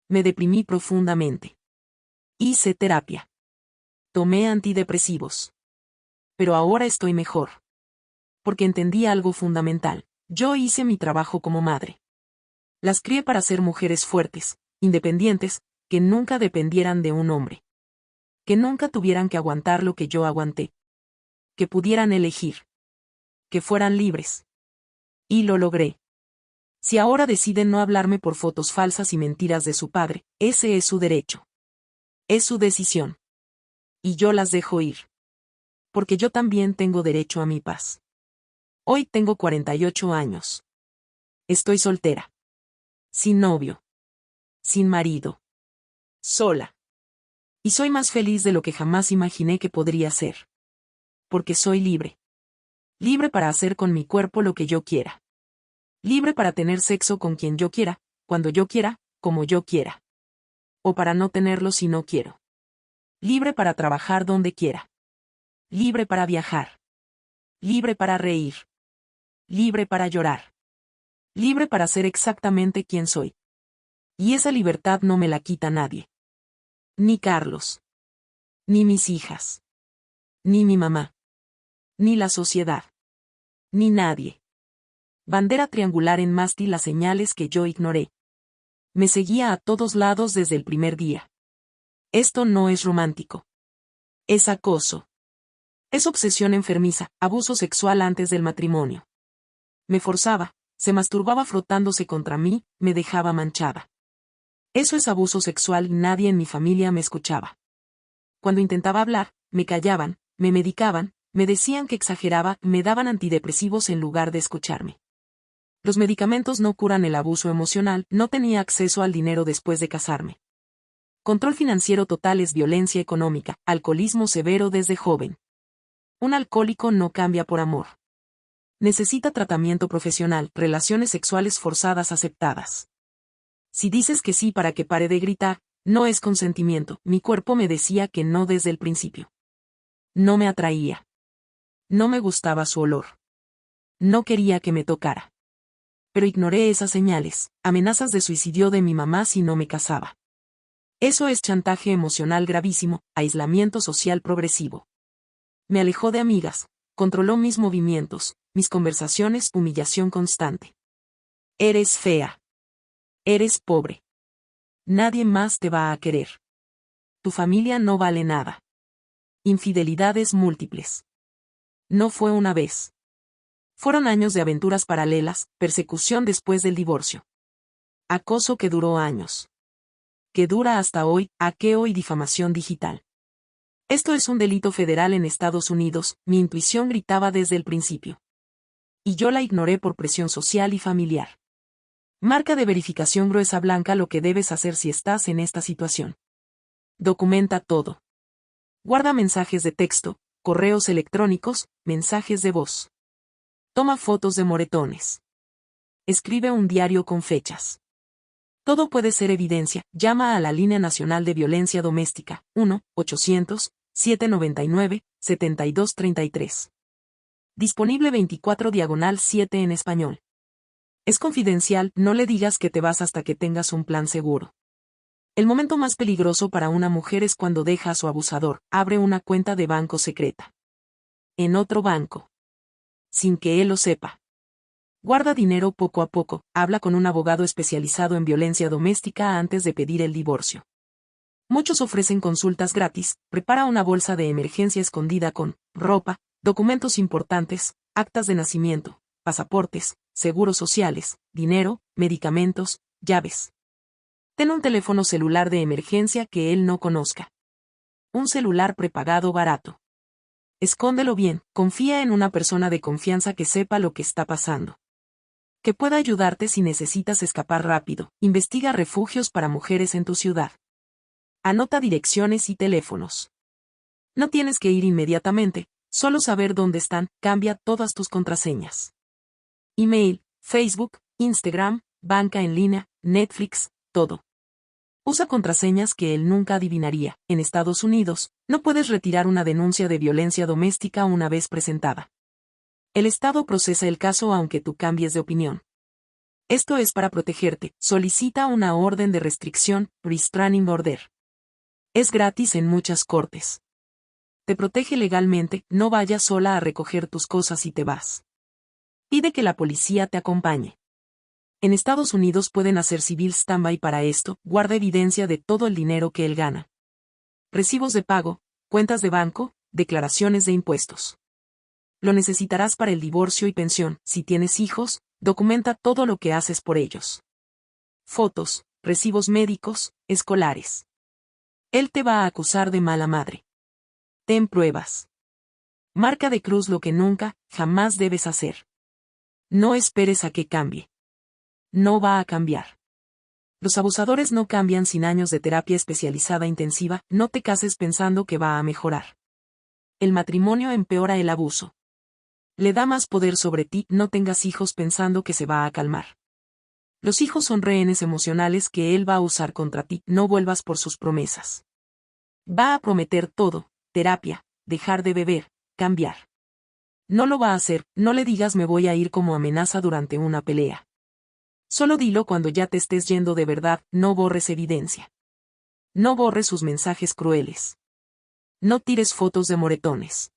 Me deprimí profundamente. Hice terapia. Tomé antidepresivos. Pero ahora estoy mejor. Porque entendí algo fundamental. Yo hice mi trabajo como madre. Las crié para ser mujeres fuertes, independientes, que nunca dependieran de un hombre. Que nunca tuvieran que aguantar lo que yo aguanté. Que pudieran elegir. Que fueran libres. Y lo logré. Si ahora deciden no hablarme por fotos falsas y mentiras de su padre, ese es su derecho. Es su decisión. Y yo las dejo ir. Porque yo también tengo derecho a mi paz. Hoy tengo 48 años. Estoy soltera. Sin novio. Sin marido. Sola. Y soy más feliz de lo que jamás imaginé que podría ser. Porque soy libre. Libre para hacer con mi cuerpo lo que yo quiera. Libre para tener sexo con quien yo quiera, cuando yo quiera, como yo quiera. O para no tenerlo si no quiero. Libre para trabajar donde quiera. Libre para viajar. Libre para reír. Libre para llorar. Libre para ser exactamente quien soy. Y esa libertad no me la quita nadie. Ni Carlos. Ni mis hijas. Ni mi mamá. Ni la sociedad. Ni nadie. Bandera triangular en mástil, las señales que yo ignoré. Me seguía a todos lados desde el primer día. Esto no es romántico. Es acoso. Es obsesión enfermiza, abuso sexual antes del matrimonio. Me forzaba, se masturbaba frotándose contra mí, me dejaba manchada. Eso es abuso sexual y nadie en mi familia me escuchaba. Cuando intentaba hablar, me callaban, me medicaban, me decían que exageraba, me daban antidepresivos en lugar de escucharme. Los medicamentos no curan el abuso emocional, no tenía acceso al dinero después de casarme. Control financiero total es violencia económica, alcoholismo severo desde joven. Un alcohólico no cambia por amor. Necesita tratamiento profesional, relaciones sexuales forzadas aceptadas. Si dices que sí para que pare de gritar, no es consentimiento, mi cuerpo me decía que no desde el principio. No me atraía. No me gustaba su olor. No quería que me tocara. Pero ignoré esas señales, amenazas de suicidio de mi mamá si no me casaba. Eso es chantaje emocional gravísimo, aislamiento social progresivo. Me alejó de amigas, controló mis movimientos, mis conversaciones, humillación constante. Eres fea. Eres pobre. Nadie más te va a querer. Tu familia no vale nada. Infidelidades múltiples. No fue una vez. Fueron años de aventuras paralelas, persecución después del divorcio. Acoso que duró años. Que dura hasta hoy, hackeo y difamación digital. Esto es un delito federal en Estados Unidos, mi intuición gritaba desde el principio. Y yo la ignoré por presión social y familiar. Marca de verificación gruesa blanca: lo que debes hacer si estás en esta situación. Documenta todo. Guarda mensajes de texto, correos electrónicos, mensajes de voz. Toma fotos de moretones. Escribe un diario con fechas. Todo puede ser evidencia. Llama a la Línea Nacional de Violencia Doméstica, 1-800-799-7233. Disponible 24/7 en español. Es confidencial, no le digas que te vas hasta que tengas un plan seguro. El momento más peligroso para una mujer es cuando deja a su abusador, abre una cuenta de banco secreta. En otro banco. Sin que él lo sepa. Guarda dinero poco a poco, habla con un abogado especializado en violencia doméstica antes de pedir el divorcio. Muchos ofrecen consultas gratis, prepara una bolsa de emergencia escondida con ropa, documentos importantes, actas de nacimiento, pasaportes, seguros sociales, dinero, medicamentos, llaves. Ten un teléfono celular de emergencia que él no conozca. Un celular prepagado barato. Escóndelo bien, confía en una persona de confianza que sepa lo que está pasando. Que pueda ayudarte si necesitas escapar rápido, investiga refugios para mujeres en tu ciudad. Anota direcciones y teléfonos. No tienes que ir inmediatamente, solo saber dónde están, cambia todas tus contraseñas. Email, Facebook, Instagram, banca en línea, Netflix, todo. Usa contraseñas que él nunca adivinaría. En Estados Unidos, no puedes retirar una denuncia de violencia doméstica una vez presentada. El Estado procesa el caso aunque tú cambies de opinión. Esto es para protegerte. Solicita una orden de restricción, restraining order. Es gratis en muchas cortes. Te protege legalmente, no vayas sola a recoger tus cosas y te vas. Pide que la policía te acompañe. En Estados Unidos pueden hacer civil standby para esto, guarda evidencia de todo el dinero que él gana. Recibos de pago, cuentas de banco, declaraciones de impuestos. Lo necesitarás para el divorcio y pensión, si tienes hijos, documenta todo lo que haces por ellos. Fotos, recibos médicos, escolares. Él te va a acusar de mala madre. Ten pruebas. Marca de cruz lo que nunca, jamás debes hacer. No esperes a que cambie. No va a cambiar. Los abusadores no cambian sin años de terapia especializada intensiva, no te cases pensando que va a mejorar. El matrimonio empeora el abuso. Le da más poder sobre ti, no tengas hijos pensando que se va a calmar. Los hijos son rehenes emocionales que él va a usar contra ti, no vuelvas por sus promesas. Va a prometer todo, terapia, dejar de beber, cambiar. No lo va a hacer, no le digas me voy a ir como amenaza durante una pelea. Solo dilo cuando ya te estés yendo de verdad, no borres evidencia. No borres sus mensajes crueles. No tires fotos de moretones.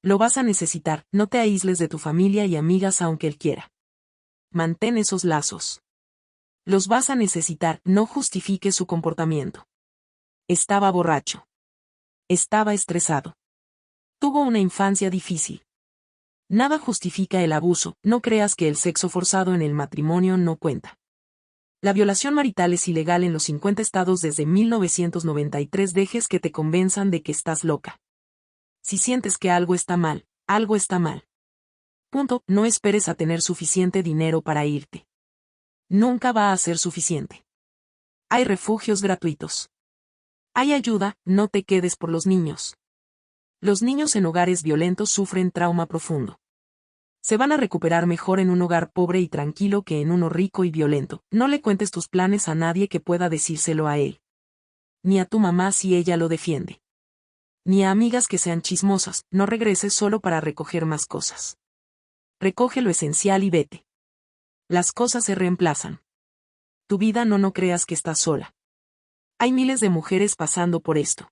Lo vas a necesitar, no te aísles de tu familia y amigas aunque él quiera. Mantén esos lazos. Los vas a necesitar, no justifiques su comportamiento. Estaba borracho. Estaba estresado. Tuvo una infancia difícil. Nada justifica el abuso, no creas que el sexo forzado en el matrimonio no cuenta. La violación marital es ilegal en los 50 estados desde 1993. Dejes que te convenzan de que estás loca. Si sientes que algo está mal, algo está mal. Punto, no esperes a tener suficiente dinero para irte. Nunca va a ser suficiente. Hay refugios gratuitos. Hay ayuda, no te quedes por los niños. Los niños en hogares violentos sufren trauma profundo. Se van a recuperar mejor en un hogar pobre y tranquilo que en uno rico y violento. No le cuentes tus planes a nadie que pueda decírselo a él. Ni a tu mamá si ella lo defiende. Ni a amigas que sean chismosas, no regreses solo para recoger más cosas. Recoge lo esencial y vete. Las cosas se reemplazan. Tu vida no creas que estás sola. Hay miles de mujeres pasando por esto.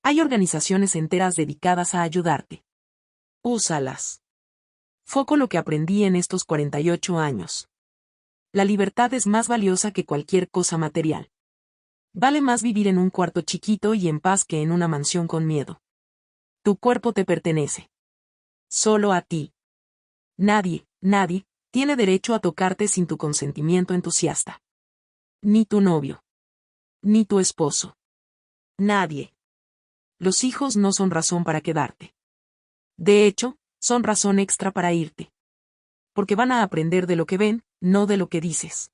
Hay organizaciones enteras dedicadas a ayudarte. Úsalas. Foco lo que aprendí en estos 48 años. La libertad es más valiosa que cualquier cosa material. Vale más vivir en un cuarto chiquito y en paz que en una mansión con miedo. Tu cuerpo te pertenece. Solo a ti. Nadie, tiene derecho a tocarte sin tu consentimiento entusiasta. Ni tu novio. Ni tu esposo. Nadie. Los hijos no son razón para quedarte. De hecho, son razón extra para irte. Porque van a aprender de lo que ven, no de lo que dices.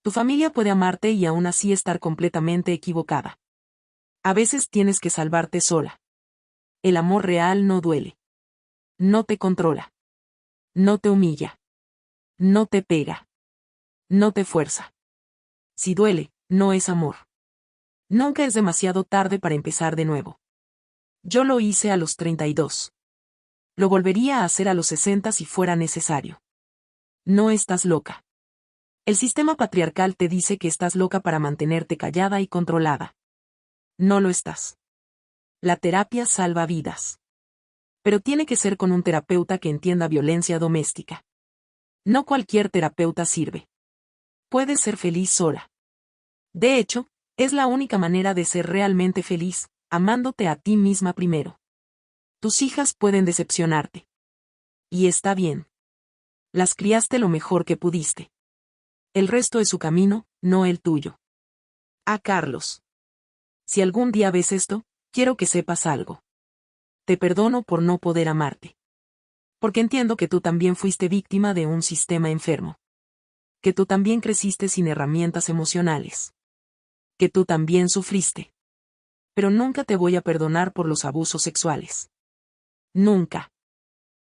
Tu familia puede amarte y aún así estar completamente equivocada. A veces tienes que salvarte sola. El amor real no duele. No te controla. No te humilla. No te pega. No te fuerza. Si duele, no es amor. Nunca es demasiado tarde para empezar de nuevo. Yo lo hice a los 32. Lo volvería a hacer a los 60 si fuera necesario. No estás loca. El sistema patriarcal te dice que estás loca para mantenerte callada y controlada. No lo estás. La terapia salva vidas. Pero tiene que ser con un terapeuta que entienda violencia doméstica. No cualquier terapeuta sirve. Puedes ser feliz sola. De hecho, es la única manera de ser realmente feliz, amándote a ti misma primero. Tus hijas pueden decepcionarte. Y está bien. Las criaste lo mejor que pudiste. El resto es su camino, no el tuyo. A Carlos. Si algún día ves esto, quiero que sepas algo. Te perdono por no poder amarte. Porque entiendo que tú también fuiste víctima de un sistema enfermo. Que tú también creciste sin herramientas emocionales. Que tú también sufriste. Pero nunca te voy a perdonar por los abusos sexuales. Nunca.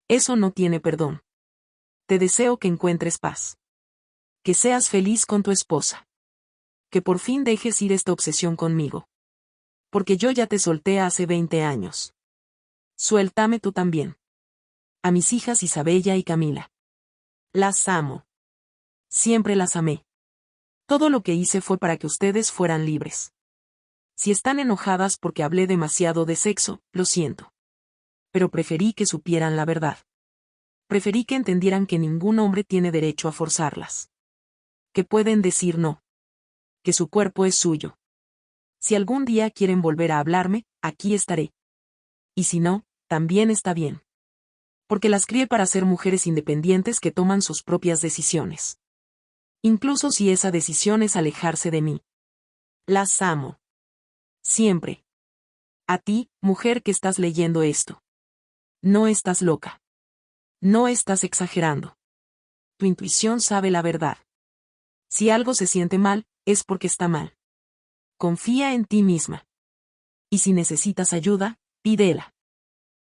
Eso no tiene perdón. Te deseo que encuentres paz. Que seas feliz con tu esposa. Que por fin dejes ir esta obsesión conmigo. Porque yo ya te solté hace 20 años. Suéltame tú también. A mis hijas Isabella y Camila. Las amo. Siempre las amé. Todo lo que hice fue para que ustedes fueran libres. Si están enojadas porque hablé demasiado de sexo, lo siento. Pero preferí que supieran la verdad. Preferí que entendieran que ningún hombre tiene derecho a forzarlas. Que pueden decir no. Que su cuerpo es suyo. Si algún día quieren volver a hablarme, aquí estaré. Y si no, también está bien. Porque las crié para ser mujeres independientes que toman sus propias decisiones. Incluso si esa decisión es alejarse de mí. Las amo. Siempre. A ti, mujer que estás leyendo esto. No estás loca. No estás exagerando. Tu intuición sabe la verdad. Si algo se siente mal, es porque está mal. Confía en ti misma. Y si necesitas ayuda, pídela.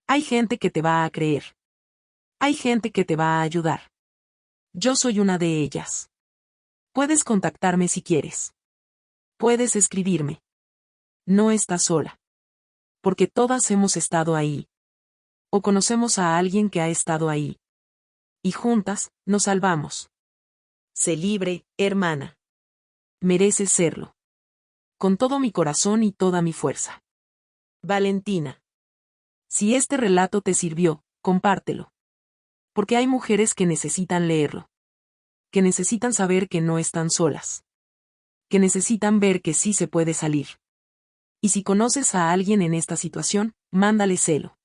Hay gente que te va a creer. Hay gente que te va a ayudar. Yo soy una de ellas. Puedes contactarme si quieres. Puedes escribirme. No estás sola. Porque todas hemos estado ahí. O conocemos a alguien que ha estado ahí. Y juntas, nos salvamos. Sé libre, hermana. Mereces serlo. Con todo mi corazón y toda mi fuerza. Valentina. Si este relato te sirvió, compártelo. Porque hay mujeres que necesitan leerlo. Que necesitan saber que no están solas. Que necesitan ver que sí se puede salir. Y si conoces a alguien en esta situación, mándale celo.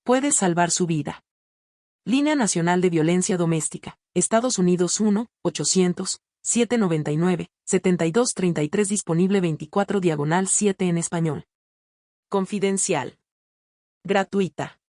Puedes salvar su vida. Línea Nacional de Violencia Doméstica, Estados Unidos 1-800-799-7233 disponible 24/7 en español. Confidencial. Gratuita.